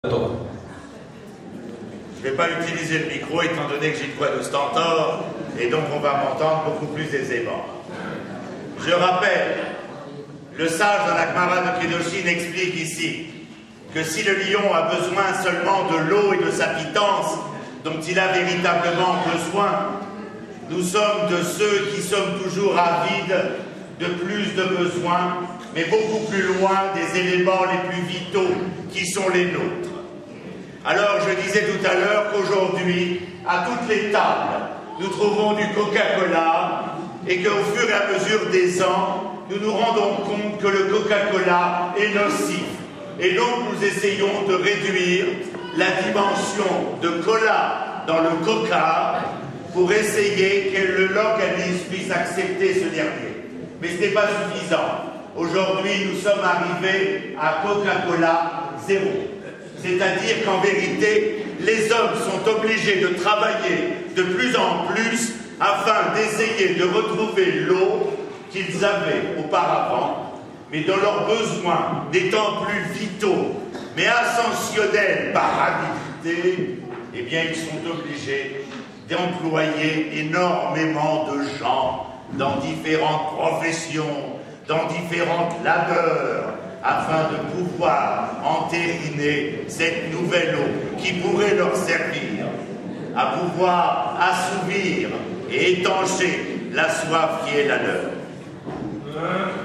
Je ne vais pas utiliser le micro étant donné que j'ai de quoi de stentor et donc on va m'entendre beaucoup plus aisément. Je rappelle, le sage dans la Gemara de Kedoshin explique ici que si le lion a besoin seulement de l'eau et de sa pitance dont il a véritablement besoin, nous sommes de ceux qui sommes toujours avides de plus de besoins, mais beaucoup plus loin des éléments les plus vitaux qui sont les nôtres. Alors je disais tout à l'heure qu'aujourd'hui, à toutes les tables, nous trouvons du Coca-Cola et qu'au fur et à mesure des ans, nous nous rendons compte que le Coca-Cola est nocif. Et donc nous essayons de réduire la dimension de cola dans le Coca pour essayer que l'organisme puisse accepter ce dernier. Mais ce n'est pas suffisant. Aujourd'hui, nous sommes arrivés à Coca-Cola zéro. C'est-à-dire qu'en vérité, les hommes sont obligés de travailler de plus en plus afin d'essayer de retrouver l'eau qu'ils avaient auparavant, mais dont leurs besoins n'étant plus vitaux, mais ascensionnels par avidité, eh bien ils sont obligés d'employer énormément de gens dans différentes professions, dans différentes labeurs, afin de pouvoir entériner cette nouvelle eau qui pourrait leur servir à pouvoir assouvir et étancher la soif qui est la leur.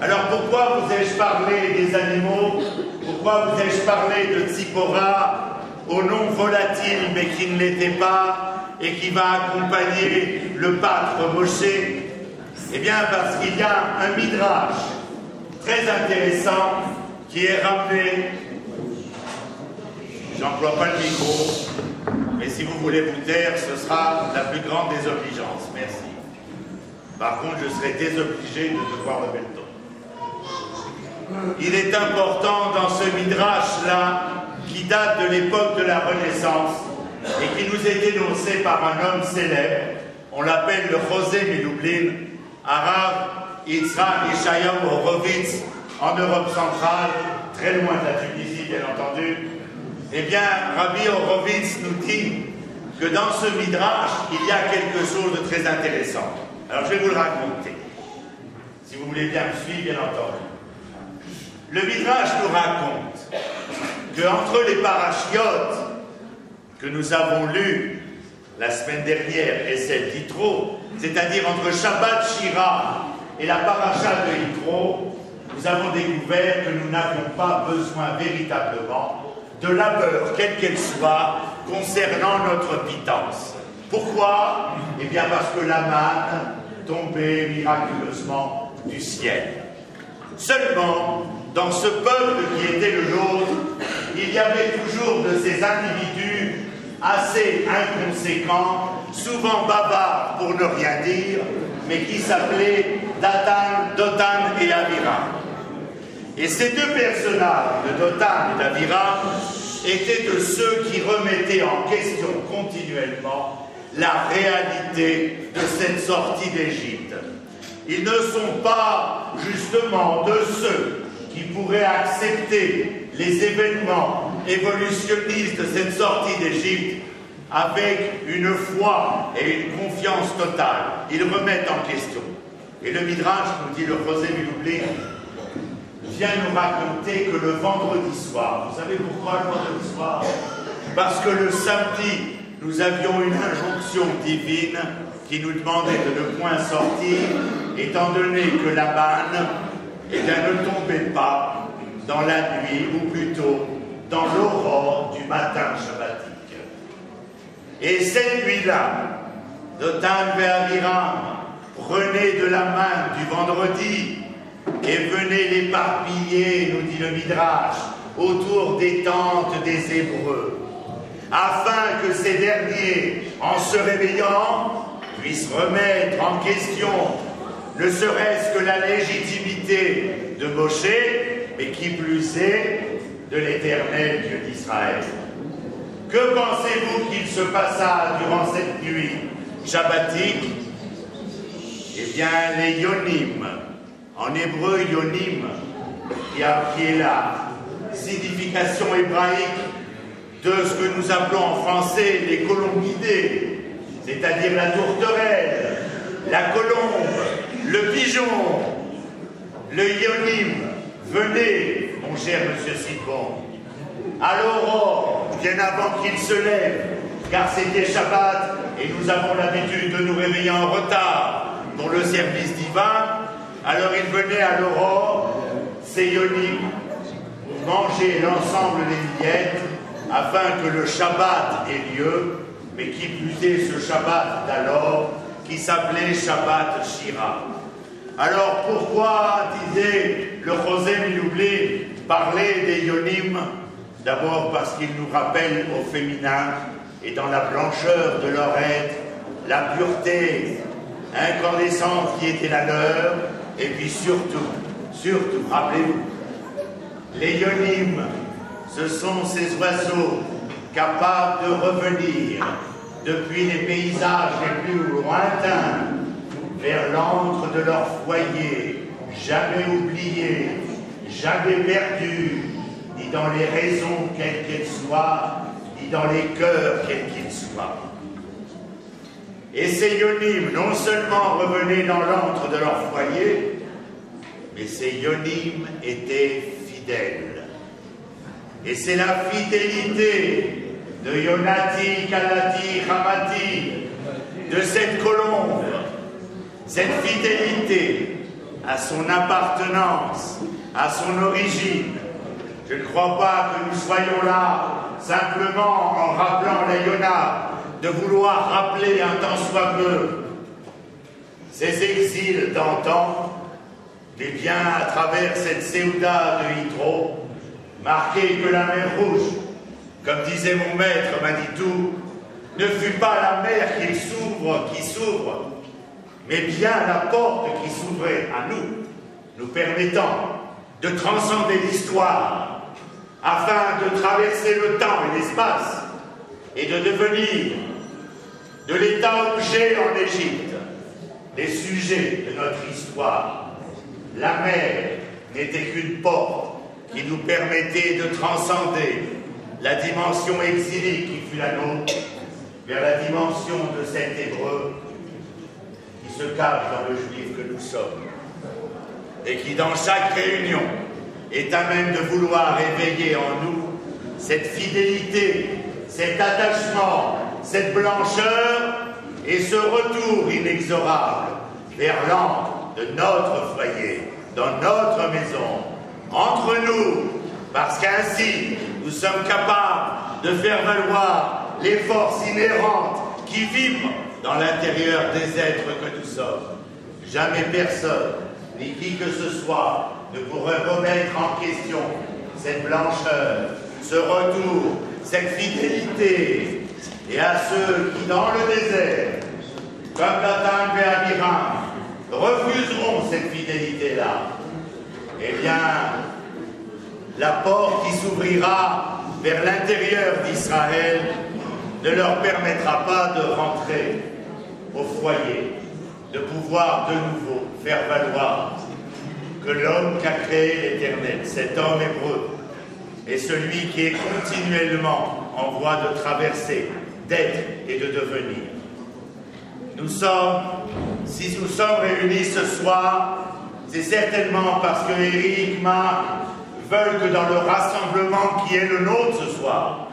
Alors pourquoi vous ai-je parlé des animaux? Pourquoi vous ai-je parlé de Tzipora au nom volatile mais qui ne l'était pas et qui va accompagner le pâtre Moshe? Eh bien parce qu'il y a un midrash très intéressant qui est ramené, j'emploie pas le micro, mais si vous voulez vous taire, ce sera la plus grande désobligeance. Merci. Par contre, je serai désobligé de devoir lever le ton. Il est important dans ce midrash-là, qui date de l'époque de la Renaissance, et qui nous est dénoncé par un homme célèbre, on l'appelle le Chosé Miloublin, Arabe Yitzhak Yeshayahu Horowitz, en Europe centrale, très loin de la Tunisie, bien entendu. Eh bien, Rabbi Horowitz nous dit que dans ce midrash, il y a quelque chose de très intéressant. Alors, je vais vous le raconter, si vous voulez bien me suivre, bien entendu. Le midrash nous raconte qu'entre les parachiotes que nous avons lus la semaine dernière et celle d'Yitro, c'est-à-dire entre Shabbat Shira et la paracha de Yitro, nous avons découvert que nous n'avions pas besoin véritablement de labeur, quelle qu'elle soit, concernant notre pitance. Pourquoi? Eh bien parce que la manne tombait miraculeusement du ciel. Seulement, dans ce peuple qui était le nôtre, il y avait toujours de ces individus assez inconséquents, souvent bavards pour ne rien dire, mais qui s'appelaient Datan, Dotan et Aviram. Et ces deux personnages, de Dotan et d'Aviram, étaient de ceux qui remettaient en question continuellement la réalité de cette sortie d'Égypte. Ils ne sont pas justement de ceux qui pourraient accepter les événements évolutionnistes de cette sortie d'Égypte avec une foi et une confiance totale. Ils remettent en question. Et le Midrash, nous dit le Chosé Miloublin, vient nous raconter que le vendredi soir, vous savez pourquoi le vendredi soir? Parce que le samedi, nous avions une injonction divine qui nous demandait de ne point sortir, étant donné que la manne ne tombait pas dans la nuit, ou plutôt dans l'aurore du matin shabbatique. Et cette nuit-là, Dotan et Aviram prenaient de la manne du vendredi et venaient l'éparpiller, nous dit le Midrash, autour des tentes des Hébreux, afin que ces derniers, en se réveillant, puissent remettre en question ne serait-ce que la légitimité de Moshe, mais qui plus est, de l'Éternel Dieu d'Israël. Que pensez-vous qu'il se passa durant cette nuit shabbatique? Eh bien, les Yonim, en hébreu Yonim, qui est la signification hébraïque de ce que nous appelons en français les colombidés, c'est-à-dire la tourterelle, la colombe, le pigeon, le ionim. Venez, mon cher monsieur Sidbon, à l'aurore, bien avant qu'il se lève, car c'était Shabbat et nous avons l'habitude de nous réveiller en retard pour le service divin. Alors il venait à l'aurore, ces ionim, manger l'ensemble des miettes afin que le Shabbat ait lieu, mais qui plus est ce Shabbat d'alors qui s'appelait Shabbat Shira. Alors pourquoi, disait le José Miloublé, parler des ionim? D'abord parce qu'ils nous rappellent au féminin et dans la blancheur de leur être, la pureté incandescente qui était la leur, et puis surtout, rappelez-vous, les ionim, ce sont ces oiseaux capables de revenir depuis les paysages les plus lointains vers l'antre de leur foyer, jamais oubliés, jamais perdus, ni dans les raisons quelles qu'elles soient, ni dans les cœurs quels qu'ils soient. Et ces ionim non seulement revenaient dans l'antre de leur foyer, mais ces ionim étaient fidèles. Et c'est la fidélité de Yonati, Kalati, Hamati, de cette colombe, cette fidélité à son appartenance, à son origine. Je ne crois pas que nous soyons là simplement en rappelant la Yona, de vouloir rappeler un tant soit peu ces exils d'antan, mais bien à travers cette Séouda de Yitro, marqué que la mer Rouge, comme disait mon maître Manitou, ne fut pas la mer qui s'ouvre, mais bien la porte qui s'ouvrait à nous, nous permettant de transcender l'histoire, afin de traverser le temps et l'espace, et de devenir de l'état-objet en Égypte, les sujets de notre histoire. La mer n'était qu'une porte qui nous permettait de transcender la dimension exilique qui fut la nôtre vers la dimension de cet Hébreu qui se cache dans le juif que nous sommes et qui dans chaque réunion est à même de vouloir éveiller en nous cette fidélité, cet attachement, cette blancheur et ce retour inexorable vers l'antre de notre foyer, dans notre maison, entre nous, parce qu'ainsi nous sommes capables de faire valoir les forces inhérentes qui vibrent dans l'intérieur des êtres que nous sommes. Jamais personne, ni qui que ce soit, ne pourrait remettre en question cette blancheur, ce retour, cette fidélité, et à ceux qui, dans le désert, comme Datan Béabirin, refuseront cette fidélité-là, eh bien, la porte qui s'ouvrira vers l'intérieur d'Israël ne leur permettra pas de rentrer au foyer, de pouvoir de nouveau faire valoir que l'homme qu'a créé l'Éternel, cet homme hébreu, est celui qui est continuellement en voie de traverser, d'être et de devenir. Si nous sommes réunis ce soir, c'est certainement parce que Eric, Marc veulent que dans le rassemblement qui est le nôtre ce soir,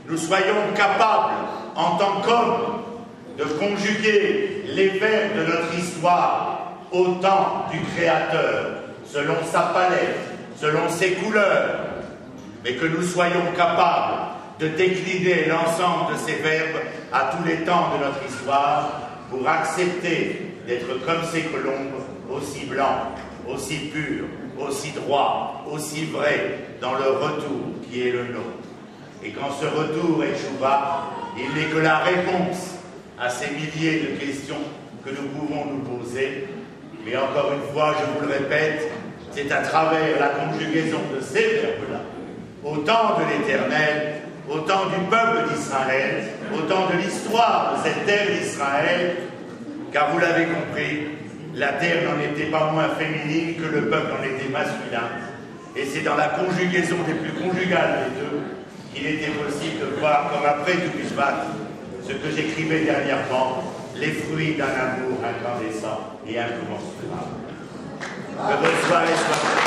nous soyons capables, en tant qu'hommes, de conjuguer les verbes de notre histoire au temps du Créateur, selon sa palette, selon ses couleurs, mais que nous soyons capables de décliner l'ensemble de ces verbes à tous les temps de notre histoire pour accepter d'être comme ces colombes, aussi blancs, aussi purs, aussi droits, aussi vrais dans le retour qui est le nôtre. Et quand ce retour est Tchouva, il n'est que la réponse à ces milliers de questions que nous pouvons nous poser. Mais encore une fois, je vous le répète, c'est à travers la conjugaison de ces verbes-là, au temps de l'Éternel, au temps du peuple d'Israël, au temps de l'histoire de cette terre d'Israël, car vous l'avez compris, la terre n'en était pas moins féminine que le peuple en était masculin. Et c'est dans la conjugaison des plus conjugales des deux qu'il était possible de voir comme après du Bishvat, ce que j'écrivais dernièrement, les fruits d'un amour incandescent et incommensurable. Que bonne soirée soit.